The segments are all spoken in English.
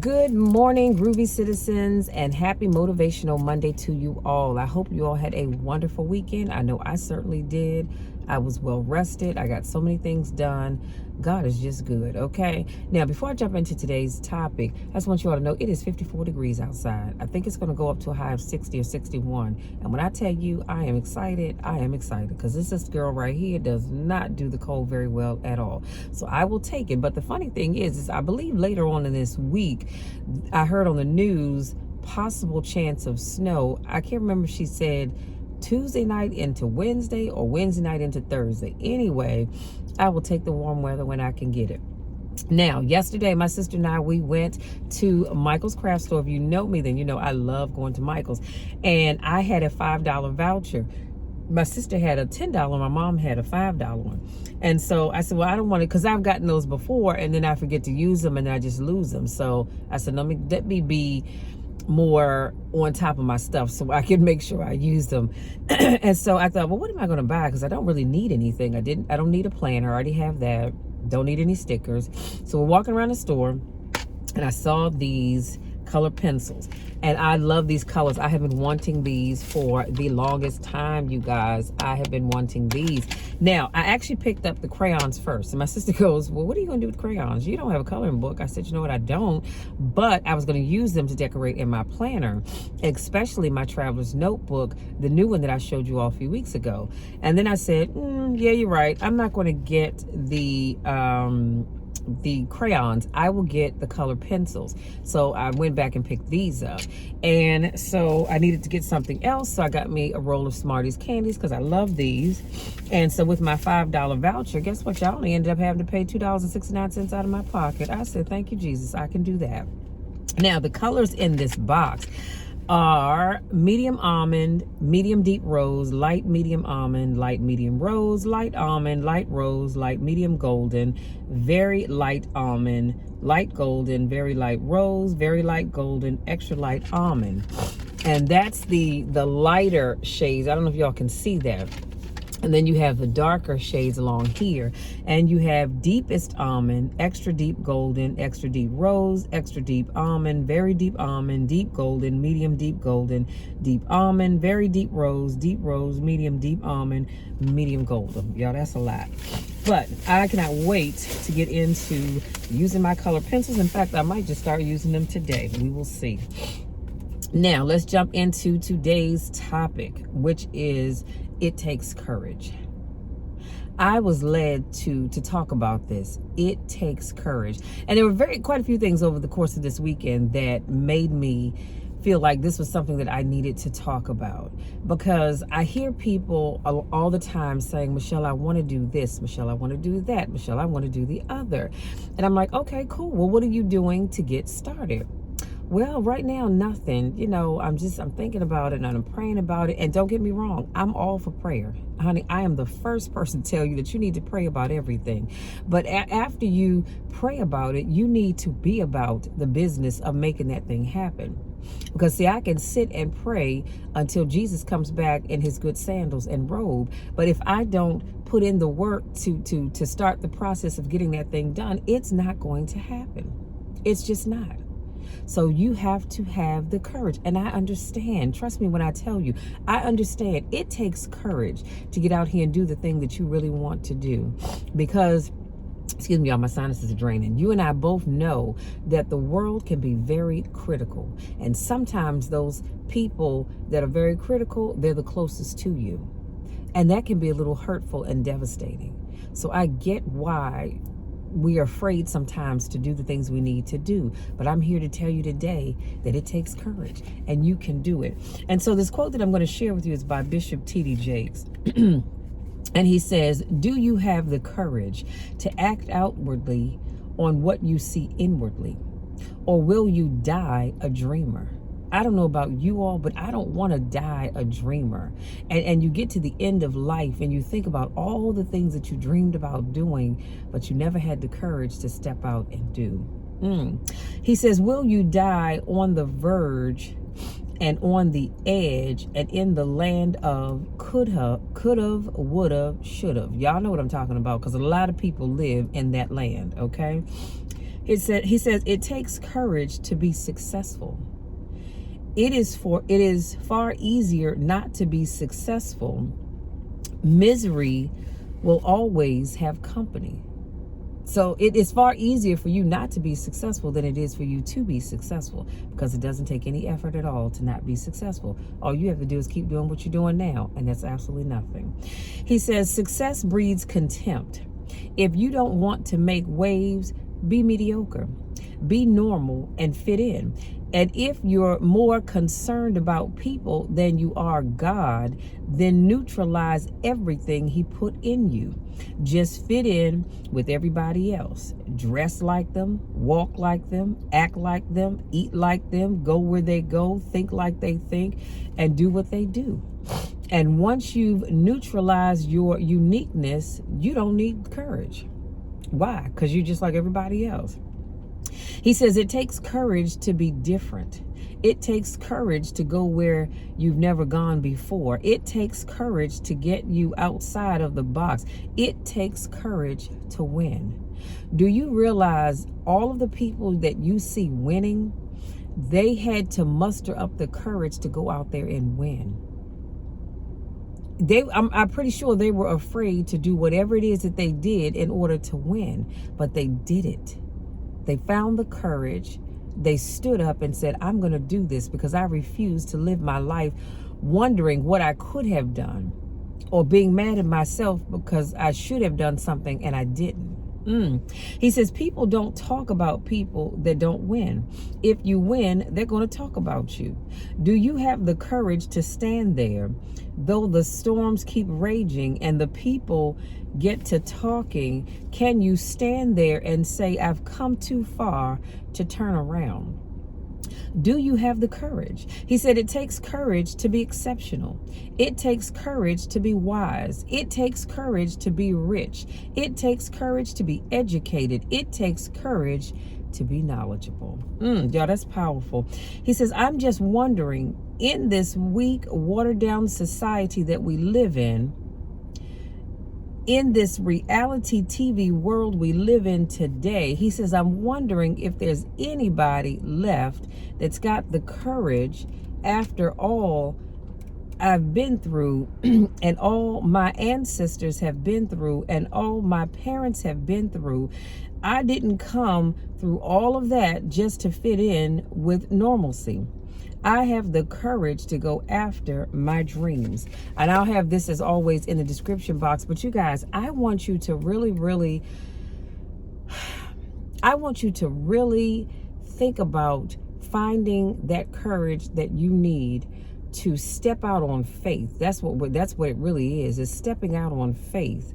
Good morning, groovy citizens, and happy motivational Monday to you all. I hope you all had a wonderful weekend. I know I certainly did. I was well rested. I got so many things done. God is just good, okay? Now, before I jump into today's topic, I just want you all to know it is 54 degrees outside. I think it's going to go up to a high of 60 or 61. And when I tell you I am excited because this girl right here does not do the cold very well at all. So I will take it. But the funny thing is I believe later on in this week, I heard on the news possible chance of snow. I can't remember if she said Tuesday night into Wednesday or Wednesday night into Thursday. Anyway, I will take the warm weather when I can get it. Now, yesterday, my sister and I, we went to Michael's craft store. If you know me, then you know I love going to Michael's. And I had a $5 voucher. My sister had a $10, my mom had a $5 one. And so I said, well, I don't want it, because I've gotten those before, and then I forget to use them, and then I just lose them. So I said, let me be more on top of my stuff so I can make sure I use them. And so I thought, well, what am I going to buy? Because I don't really need anything. I don't need a planner. I already have that. Don't need any stickers. So we're walking around the store, and I saw these color pencils, and I love these colors. I have been wanting these for the longest time, you guys. I have been wanting these. Now, I actually picked up the crayons first, and my sister goes, well, what are you gonna do with crayons? You don't have a coloring book. I said, you know what, I don't, but I was gonna use them to decorate in my planner, especially my traveler's notebook, the new one that I showed you all a few weeks ago. And then I said, yeah, you're right, I'm not gonna get the crayons. I will get the color pencils. So I went back and picked these up. And so I needed to get something else. So I got me a roll of Smarties candies because I love these. And so with my $5 voucher, guess what? Y'all only ended up having to pay $2.69 out of my pocket. I said, thank you, Jesus. I can do that. Now, the colors in this box are medium almond, medium deep rose, light medium almond, light medium rose, light almond, light rose, light medium golden, very light almond, light golden, very light rose, very light golden, extra light almond. And that's the lighter shades. I don't know if y'all can see that. And then you have the darker shades along here. And you have deepest almond, extra deep golden, extra deep rose, extra deep almond, very deep almond, deep golden, medium deep golden, deep almond, very deep rose, medium deep almond, medium golden. Y'all, that's a lot. But I cannot wait to get into using my color pencils. In fact, I might just start using them today. We will see. Now, let's jump into today's topic, which is it takes courage. I was led to talk about this. It takes courage. And there were quite a few things over the course of this weekend that made me feel like this was something that I needed to talk about, because I hear people all the time saying, Michelle, I want to do this. Michelle, I want to do that. Michelle, I want to do the other. And I'm like, okay, cool. Well, what are you doing to get started? Well, right now, nothing. You know, I'm thinking about it and I'm praying about it. And don't get me wrong, I'm all for prayer. Honey, I am the first person to tell you that you need to pray about everything. But after you pray about it, you need to be about the business of making that thing happen. Because see, I can sit and pray until Jesus comes back in his good sandals and robe. But if I don't put in the work to start the process of getting that thing done, it's not going to happen. It's just not. So you have to have the courage. And I understand, trust me when I tell you, I understand it takes courage to get out here and do the thing that you really want to do. Because, excuse me, y'all, my sinuses are draining. You and I both know that the world can be very critical. And sometimes those people that are very critical, they're the closest to you. And that can be a little hurtful and devastating. So I get why we are afraid sometimes to do the things we need to do. But I'm here to tell you today that it takes courage and you can do it. And so this quote that I'm going to share with you is by Bishop T.D. Jakes. And he says, do you have the courage to act outwardly on what you see inwardly? Or will you die a dreamer? I don't know about you all, but I don't want to die a dreamer. And you get to the end of life and you think about all the things that you dreamed about doing, but you never had the courage to step out and do. He says, will you die on the verge and on the edge and in the land of could've, would've, should've? Y'all know what I'm talking about, because a lot of people live in that land, okay? He says it takes courage to be successful. It is far easier not to be successful. Misery will always have company. So it is far easier for you not to be successful than it is for you to be successful, because it doesn't take any effort at all to not be successful. All you have to do is keep doing what you're doing now, and that's absolutely nothing. He says success breeds contempt. If you don't want to make waves, be mediocre, be normal, and fit in. And if you're more concerned about people than you are God, then neutralize everything he put in you. Just fit in with everybody else. Dress like them, walk like them, act like them, eat like them, go where they go, think like they think, and do what they do. And once you've neutralized your uniqueness, you don't need courage. Why? Because you're just like everybody else. He says it takes courage to be different. It takes courage to go where you've never gone before. It takes courage to get you outside of the box. It takes courage to win. Do you realize all of the people that you see winning, they had to muster up the courage to go out there and win. I'm pretty sure they were afraid to do whatever it is that they did in order to win, but they did it. They found the courage. They stood up and said, I'm going to do this because I refuse to live my life wondering what I could have done, or being mad at myself because I should have done something and I didn't. He says people don't talk about people that don't win. If you win, they're going to talk about you. Do you have the courage to stand there though the storms keep raging and the people get to talking? Can you stand there and say, I've come too far to turn around? Do you have the courage? He said it takes courage to be exceptional. It takes courage to be wise. It takes courage to be rich. It takes courage to be educated. It takes courage to be knowledgeable. Yeah, that's powerful. He says, I'm just wondering, in this weak, watered down society that we live in this reality TV world we live in today, he says, I'm wondering if there's anybody left that's got the courage after all I've been through and all my ancestors have been through and all my parents have been through. I didn't come through all of that just to fit in with normalcy. I have the courage to go after my dreams. And I'll have this as always in the description box. But you guys, I want you to really think about finding that courage that you need to step out on faith. That's what it really is stepping out on faith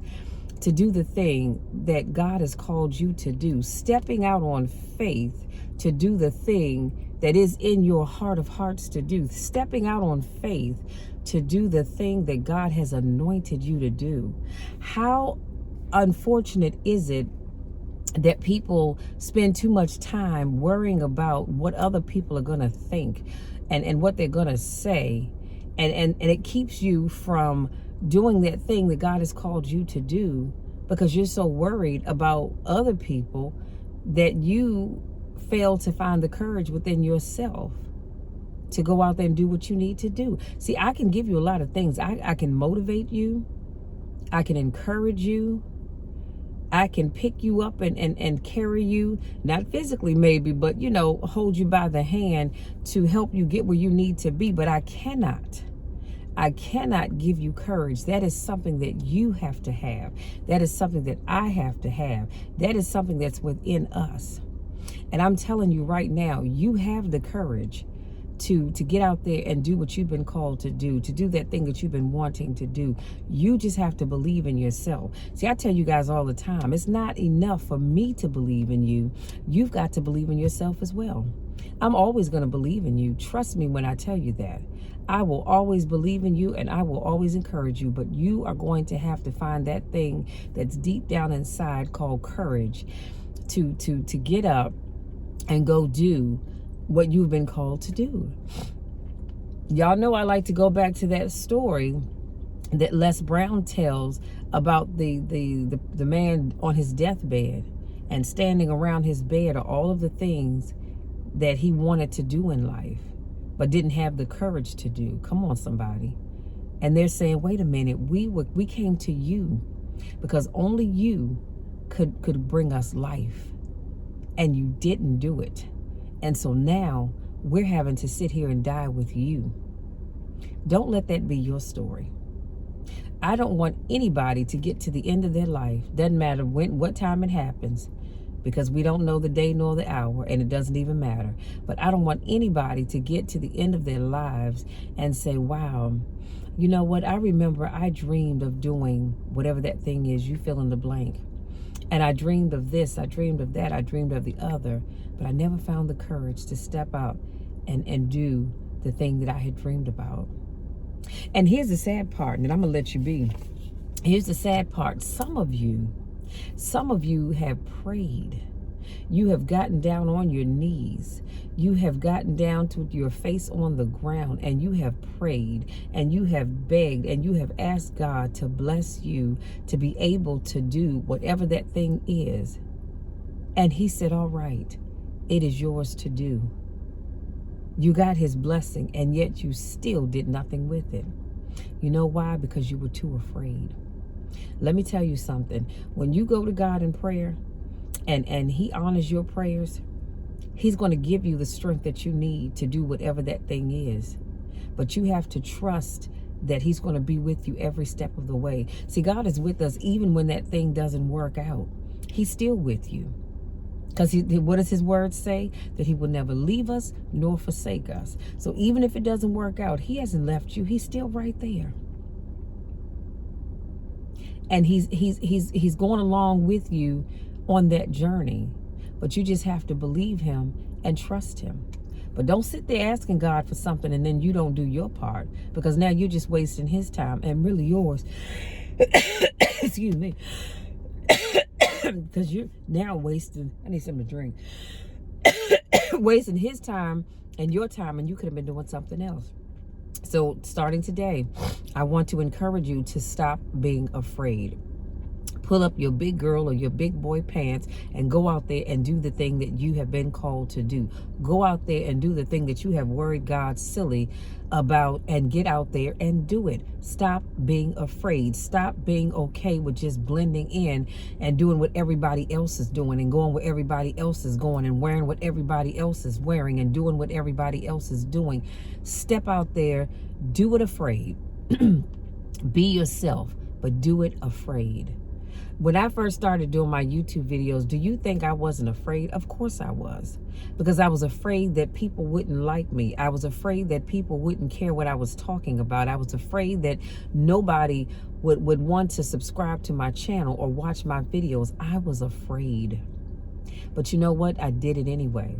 to do the thing that God has called you to do. Stepping out on faith to do the thing that is in your heart of hearts to do. Stepping out on faith to do the thing that God has anointed you to do. How unfortunate is it that people spend too much time worrying about what other people are going to think and what they're going to say, and it keeps you from doing that thing that God has called you to do because you're so worried about other people that you fail to find the courage within yourself to go out there and do what you need to do. See, I can give you a lot of things. I can motivate you. I can encourage you. I can pick you up and carry you, not physically maybe, but, hold you by the hand to help you get where you need to be. But I cannot give you courage. That is something that you have to have. That is something that I have to have. That is something that's within us. And I'm telling you right now, you have the courage to get out there and do what you've been called to do that thing that you've been wanting to do. You just have to believe in yourself. See, I tell you guys all the time, it's not enough for me to believe in you. You've got to believe in yourself as well. I'm always going to believe in you. Trust me when I tell you that. I will always believe in you and I will always encourage you, but you are going to have to find that thing that's deep down inside called courage to get up and go do what you've been called to do. Y'all know I like to go back to that story that Les Brown tells about the man on his deathbed, and standing around his bed are all of the things that he wanted to do in life, but didn't have the courage to do. Come on, somebody. And they're saying, wait a minute, we came to you because only you could bring us life, and you didn't do it. And so now we're having to sit here and die with you. Don't let that be your story. I don't want anybody to get to the end of their life, doesn't matter what time it happens, because we don't know the day nor the hour, and it doesn't even matter. But I don't want anybody to get to the end of their lives and say, wow, you know what? I remember I dreamed of doing whatever that thing is, you fill in the blank. And I dreamed of this, I dreamed of that, I dreamed of the other, but I never found the courage to step out and do the thing that I had dreamed about. And here's the sad part, and I'm gonna let you be. Here's the sad part. Some of you have prayed. You have gotten down on your knees. You have gotten down to your face on the ground, and you have prayed, and you have begged, and you have asked God to bless you to be able to do whatever that thing is. And he said, all right, it is yours to do. You got his blessing, and yet you still did nothing with it. You know why? Because you were too afraid. Let me tell you something. When you go to God in prayer and he honors your prayers, he's going to give you the strength that you need to do whatever that thing is. But you have to trust that he's going to be with you every step of the way. See, God is with us even when that thing doesn't work out. He's still with you. Because what does his word say? That he will never leave us nor forsake us. So even if it doesn't work out, he hasn't left you. He's still right there. And he's going along with you on that journey. But you just have to believe him and trust him. But don't sit there asking God for something and then you don't do your part. Because now you're just wasting his time and really yours. Excuse me. Because you're now wasting, I need something to drink, wasting his time and your time, and you could have been doing something else. So starting today, I want to encourage you to stop being afraid. Pull up your big girl or your big boy pants and go out there and do the thing that you have been called to do. Go out there and do the thing that you have worried God silly about, and get out there and do it. Stop being afraid. Stop being okay with just blending in and doing what everybody else is doing and going where everybody else is going and wearing what everybody else is wearing and doing what everybody else is doing. Step out there, do it afraid. Be yourself, but do it afraid. When I first started doing my YouTube videos, do you think I wasn't afraid? Of course I was. Because I was afraid that people wouldn't like me. I was afraid that people wouldn't care what I was talking about. I was afraid that nobody would want to subscribe to my channel or watch my videos. I was afraid. But you know what? I did it anyway.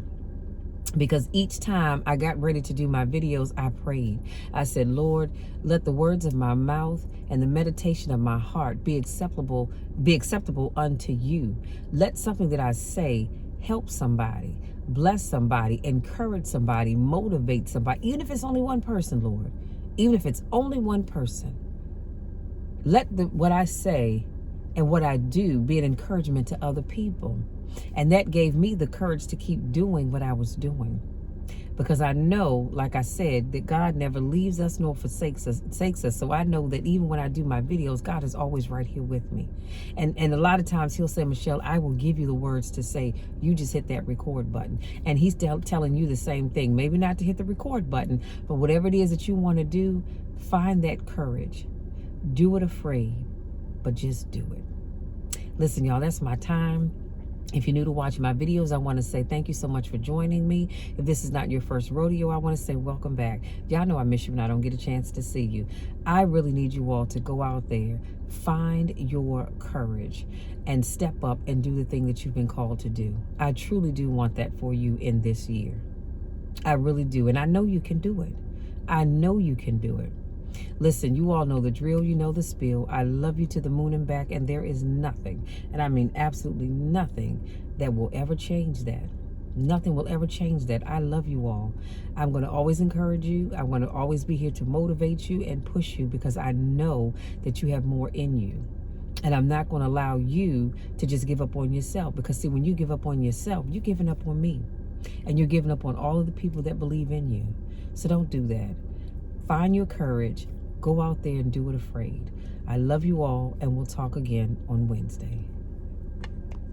Because each time I got ready to do my videos, I prayed. I said, Lord, let the words of my mouth and the meditation of my heart be acceptable unto you. Let something that I say help somebody, bless somebody, encourage somebody, motivate somebody, even if it's only one person, Lord. Even if it's only one person. Let what I say and what I do be an encouragement to other people. And that gave me the courage to keep doing what I was doing. Because I know, like I said, that God never leaves us nor forsakes us. So I know that even when I do my videos, God is always right here with me. And a lot of times he'll say, Michelle, I will give you the words to say. You just hit that record button. And he's telling you the same thing. Maybe not to hit the record button, but whatever it is that you want to do, find that courage. Do it afraid, but just do it. Listen, y'all, that's my time. If you're new to watching my videos, I want to say thank you so much for joining me. If this is not your first rodeo, I want to say welcome back. Y'all know I miss you when I don't get a chance to see you. I really need you all to go out there, find your courage, and step up and do the thing that you've been called to do. I truly do want that for you in this year. I really do. And I know you can do it. I know you can do it. Listen, you all know the drill, you know the spiel. I love you to the moon and back, and there is nothing, and I mean absolutely nothing, that will ever change that. Nothing will ever change that. I love you all. I'm going to always encourage you. I'm going to always be here to motivate you and push you, because I know that you have more in you. And I'm not going to allow you to just give up on yourself. Because see, when you give up on yourself, you're giving up on me. And you're giving up on all of the people that believe in you. So don't do that. Find your courage. Go out there and do it afraid. I love you all, and we'll talk again on Wednesday.